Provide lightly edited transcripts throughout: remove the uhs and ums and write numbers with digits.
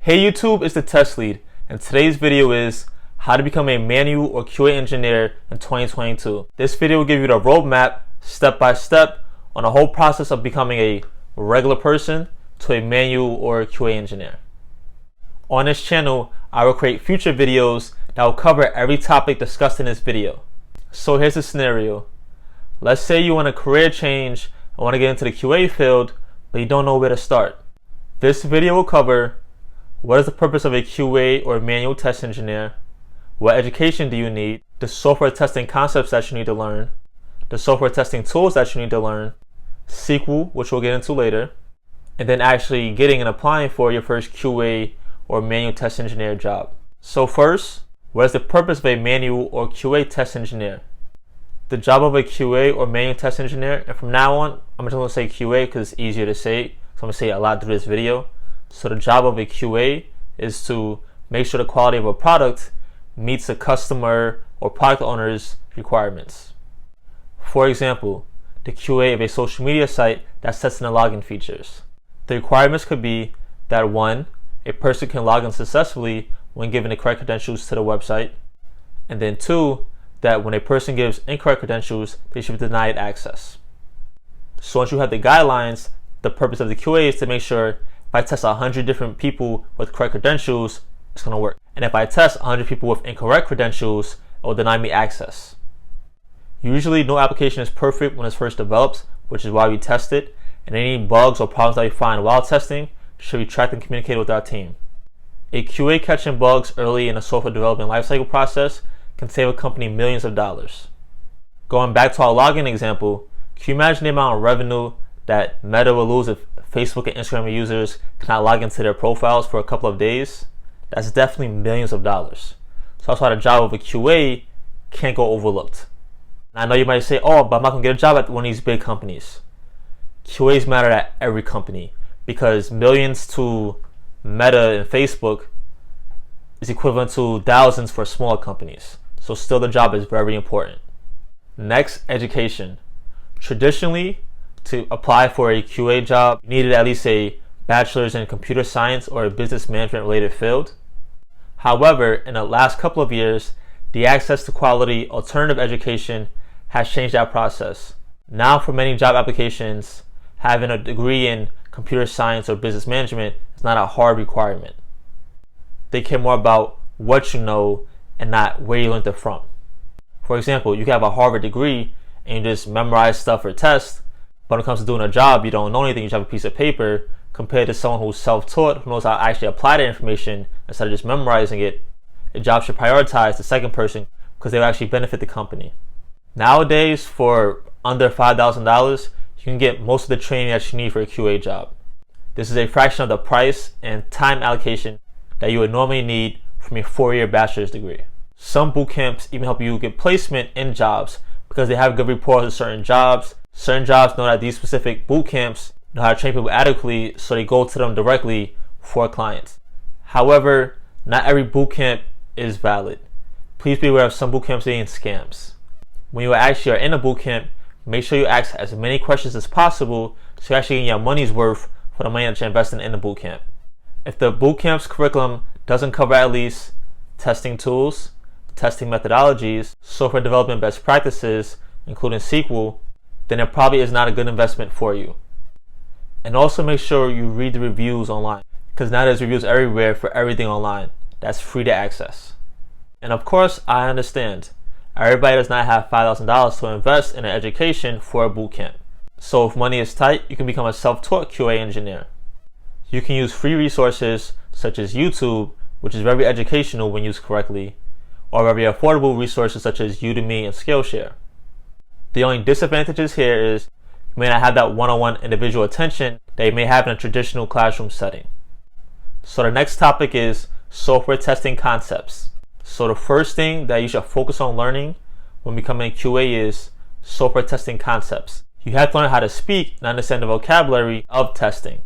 Hey YouTube, it's the Test Lead, and today's video is how to become a manual or QA engineer in 2022. This video will give you the roadmap, step by step, on the whole process of becoming a regular person to a manual or QA engineer. On this channel, I will create future videos that will cover every topic discussed in this video. So here's the scenario. Let's say you want a career change and want to get into the QA field, but you don't know where to start. This video will cover what is the purpose of a QA or manual test engineer, what education do you need, the software testing concepts that you need to learn, the software testing tools that you need to learn, SQL, which we'll get into later, and then actually getting and applying for your first QA or manual test engineer job. So first, what is the purpose of a manual or QA test engineer? The job of a QA or manual test engineer, and from now on, I'm just going to say QA because it's easier to say, so I'm going to say it a lot through this video. So the job of a QA is to make sure the quality of a product meets the customer or product owner's requirements. For example, the QA of a social media site that's testing the login features. The requirements could be that 1, a person can log in successfully when given the correct credentials to the website, and then 2, that when a person gives incorrect credentials, they should be denied access. So once you have the guidelines, the purpose of the QA is to make sure if I test 100 different people with correct credentials, it's going to work. And if I test 100 people with incorrect credentials, it will deny me access. Usually, no application is perfect when it's first developed, which is why we test it. And any bugs or problems that we find while testing should be tracked and communicated with our team. A QA catching bugs early in the software development lifecycle process can save a company millions of dollars. Going back to our login example, can you imagine the amount of revenue that Meta will lose if Facebook and Instagram users cannot log into their profiles for a couple of days? That's definitely millions of dollars. So that's why the job of a QA can't go overlooked. And I know you might say, oh, but I'm not going to get a job at one of these big companies. QAs matter at every company because millions to Meta and Facebook is equivalent to thousands for smaller companies. So still the job is very important. Next, education. Traditionally, to apply for a QA job, you needed at least a bachelor's in computer science or a business management related field. However, in the last couple of years, the access to quality alternative education has changed that process. Now for many job applications, having a degree in computer science or business management is not a hard requirement. They care more about what you know and not where you learned it from. For example, you can have a Harvard degree and you just memorize stuff for tests, but when it comes to doing a job, you don't know anything, you just have a piece of paper, compared to someone who's self-taught, who knows how to actually apply that information instead of just memorizing it. A job should prioritize the second person because they will actually benefit the company. Nowadays, for under $5,000, you can get most of the training that you need for a QA job. This is a fraction of the price and time allocation that you would normally need from a 4-year bachelor's degree. Some boot camps even help you get placement in jobs because they have good rapport with certain jobs. Certain jobs know that these specific boot camps know how to train people adequately, so they go to them directly for clients. However, not every boot camp is valid. Please be aware of some boot camps being scams. When you actually are in a boot camp, make sure you ask as many questions as possible so you actually get your money's worth for the money that you're investing in the boot camp. If the boot camp's curriculum doesn't cover at least testing tools, testing methodologies, software development best practices, including SQL, then it probably is not a good investment for you. And also make sure you read the reviews online, because now there's reviews everywhere for everything online that's free to access. And of course, I understand everybody does not have $5,000 to invest in an education for a boot camp. So if money is tight, you can become a self-taught QA engineer. You can use free resources such as YouTube, which is very educational when used correctly, or very affordable resources such as Udemy and Skillshare. The only disadvantages here is you may not have that one-on-one individual attention that you may have in a traditional classroom setting. So the next topic is software testing concepts. So the first thing that you should focus on learning when becoming a QA is software testing concepts. You have to learn how to speak and understand the vocabulary of testing.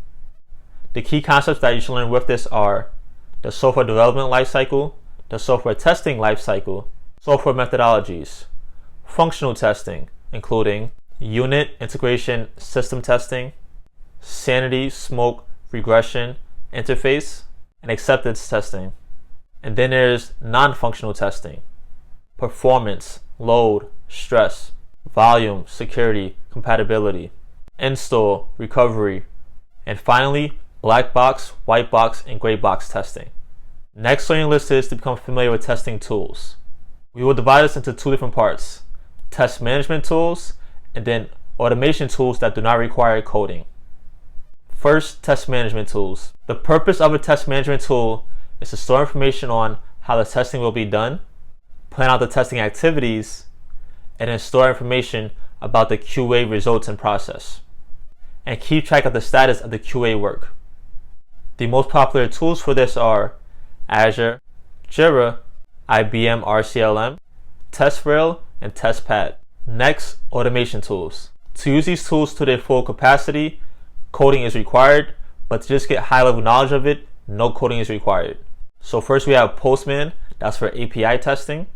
The key concepts that you should learn with this are the software development lifecycle, the software testing lifecycle, software methodologies, functional testing, including unit, integration, system testing, sanity, smoke, regression, interface, and acceptance testing. And then there's non-functional testing: performance, load, stress, volume, security, compatibility, install, recovery, and finally, black box, white box, and gray box testing. Next on your list is to become familiar with testing tools. We will divide this into two different parts: test management tools and then automation tools that do not require coding. First, test management tools. The purpose of a test management tool is to store information on how the testing will be done, plan out the testing activities, and then store information about the QA results and process, and keep track of the status of the QA work. The most popular tools for this are Azure, Jira, IBM RCLM, TestRail, and TestPad. Next, automation tools. To use these tools to their full capacity, coding is required, but to just get high-level knowledge of it, no coding is required. So first we have Postman, that's for API testing,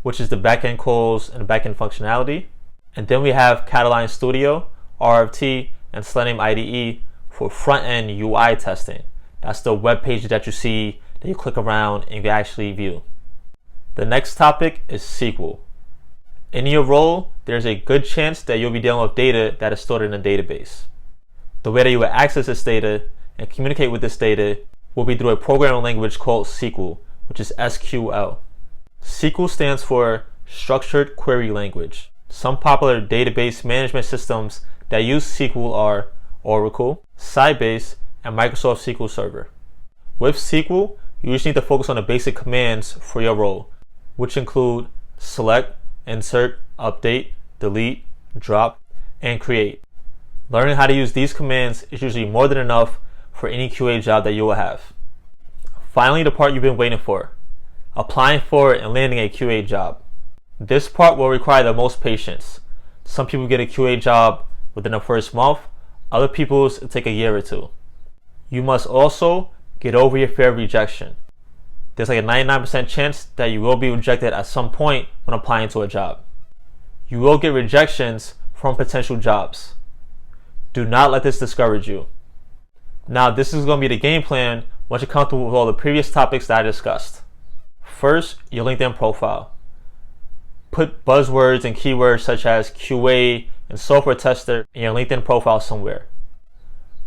which is the backend calls and backend functionality. And then we have Cataline Studio, RFT, and Selenium IDE for front-end UI testing. That's the web page that you see that you click around and you actually view. The next topic is SQL. In your role, there's a good chance that you'll be dealing with data that is stored in a database. The way that you will access this data and communicate with this data will be through a programming language called SQL, which is SQL. SQL stands for Structured Query Language. Some popular database management systems that use SQL are Oracle, Sybase, and Microsoft SQL Server. With SQL, you just need to focus on the basic commands for your role, which include select, insert, update, delete, drop, and create. Learning how to use these commands is usually more than enough for any QA job that you will have. Finally, the part you've been waiting for: applying for and landing a QA job. This part will require the most patience. Some people get a QA job within the first month, other people's take a year or two. You must also get over your fear of rejection. There's like a 99% chance that you will be rejected at some point when applying to a job. You will get rejections from potential jobs. Do not let this discourage you. Now, this is going to be the game plan once you're comfortable with all the previous topics that I discussed. First, your LinkedIn profile. Put buzzwords and keywords such as QA and software tester in your LinkedIn profile somewhere.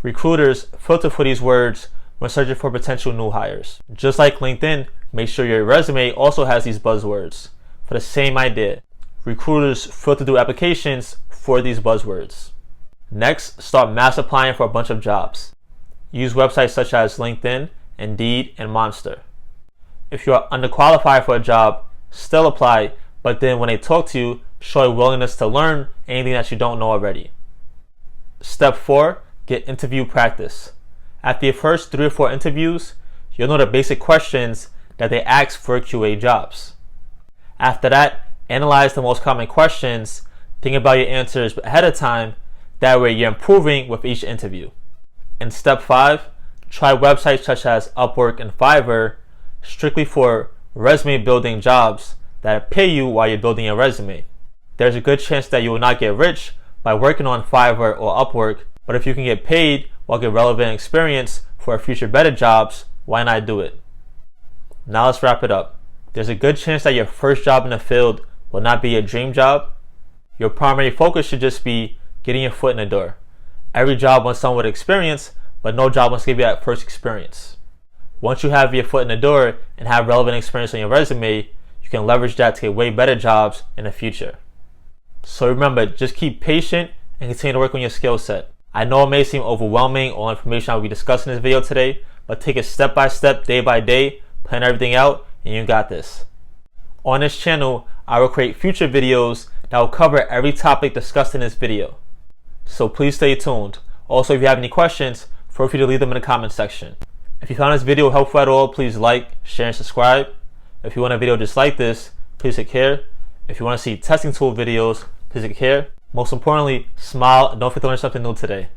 Recruiters filter for these words when searching for potential new hires. Just like LinkedIn, make sure your resume also has these buzzwords for the same idea. Recruiters filter through applications for these buzzwords. Next, start mass applying for a bunch of jobs. Use websites such as LinkedIn, Indeed, and Monster. If you are underqualified for a job, still apply, but then when they talk to you, show a willingness to learn anything that you don't know already. Step 4, get interview practice. After your first 3 or 4 interviews, you'll know the basic questions that they ask for QA jobs. After that, analyze the most common questions, think about your answers ahead of time, that way you're improving with each interview. In step 5, try websites such as Upwork and Fiverr strictly for resume building jobs that pay you while you're building your resume. There's a good chance that you will not get rich by working on Fiverr or Upwork, but if you can get paid while get relevant experience for future better jobs, why not do it? Now let's wrap it up. There's a good chance that your first job in the field will not be your dream job. Your primary focus should just be getting your foot in the door. Every job wants someone with experience, but no job wants to give you that first experience. Once you have your foot in the door and have relevant experience on your resume, you can leverage that to get way better jobs in the future. So remember, just keep patient and continue to work on your skill set. I know it may seem overwhelming, all information I'll be discussing in this video today, but take it step by step, day by day, plan everything out, and you got this. On this channel, I will create future videos that will cover every topic discussed in this video. So please stay tuned. Also, if you have any questions, feel free to leave them in the comment section. If you found this video helpful at all, please like, share, and subscribe. If you want a video just like this, please click here. If you want to see testing tool videos, please click here. Most importantly, smile and don't forget to learn something new today.